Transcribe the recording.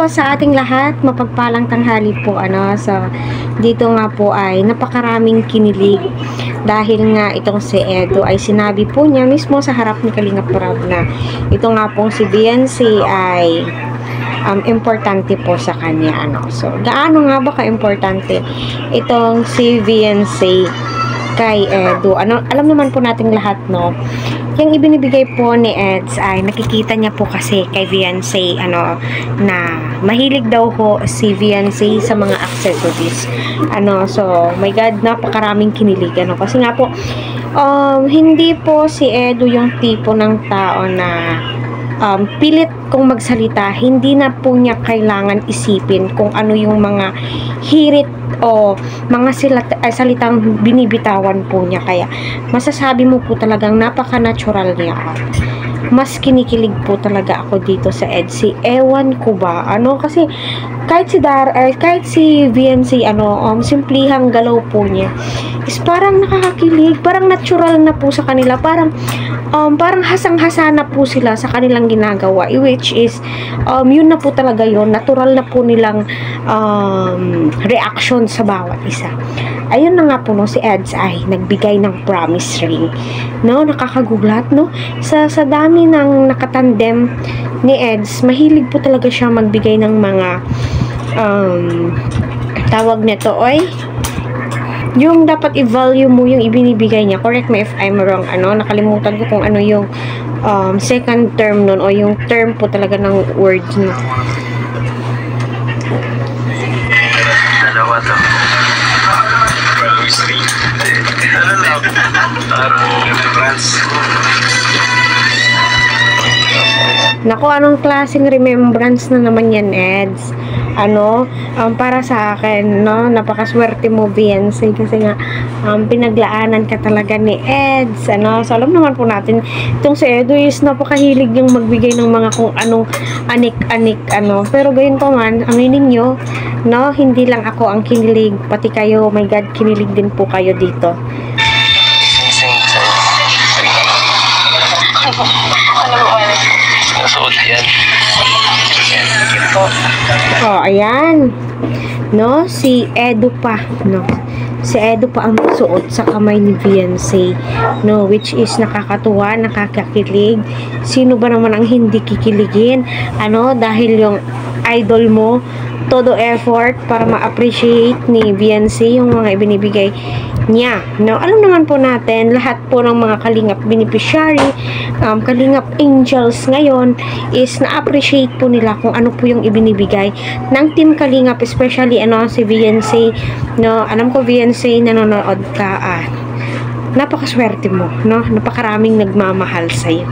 po sa ating lahat, mapagpalang tanghali po so dito nga po ay napakaraming kinilig dahil nga itong si Edu ay sinabi po niya mismo sa harap ni Kalingap Rab na ito nga pong si Beyonce ay importante po sa kanya so gaano nga ba ka-importante itong si Beyonce kay Edu? Alam naman po nating lahat yung ibinibigay po ni Eds ay nakikita niya po kasi kay Beyonce na mahilig daw ho si Beyonce sa mga accessories so my God, napakaraming kinilig kasi nga po hindi po si Edu yung tipo ng tao na pilit kung magsalita, hindi na po niya kailangan isipin kung ano yung mga hirit o mga salitang binibitawan po niya. Kaya masasabi mo po talagang napaka-natural niya. Mas kinikilig po talaga ako dito sa Edsy. Ewan ko ba kasi kahit si Beyonce simplihang galaw po niya is parang nakakakilig, parang natural na po sa kanila, parang hasang-hasa na po sila sa kanilang ginagawa, which is yun na po talaga yun, natural na po nilang reaction sa bawat isa. Ayun na nga po si Eds ay nagbigay ng promise ring nakakagulat sa dami ng nakatandem ni Eds, mahilig po talaga siya magbigay ng mga tawag nito yung dapat i-value mo yung ibinibigay niya. Correct me if I'm wrong. Nakalimutan ko kung ano yung second term nun o yung term po talaga ng words mo. Dalawa to. Naku, anong klaseng remembrance na naman yan, Eds? Para sa akin, napakaswerte mo, Beyonce, kasi nga, pinaglaanan ka talaga ni Eds, so alam naman po natin, itong si Edu is napakahilig yung magbigay ng mga kung anong anik-anik, pero gayon pa man, aminin nyo, hindi lang ako ang kinilig, pati kayo, oh my God, kinilig din po kayo dito. Nasuot yan. Ayan. Si Edu pa, si Edu pa ang suot sa kamay ni Beyonce, which is nakakatuwa, nakakakilig. Sino ba naman ang hindi kikiligin? Dahil yung idol mo, todo effort para ma-appreciate ni Beyonce yung mga ibinibigay niya. Alam naman po natin, lahat po ng mga Kalingap beneficiary, Kalingap angels ngayon is na-appreciate po nila kung ano po yung ibinibigay ng Team Kalingap, especially si Beyonce. Alam ko, Beyonce, nanonood ka, napakaswerte mo, napakaraming nagmamahal sa'yo.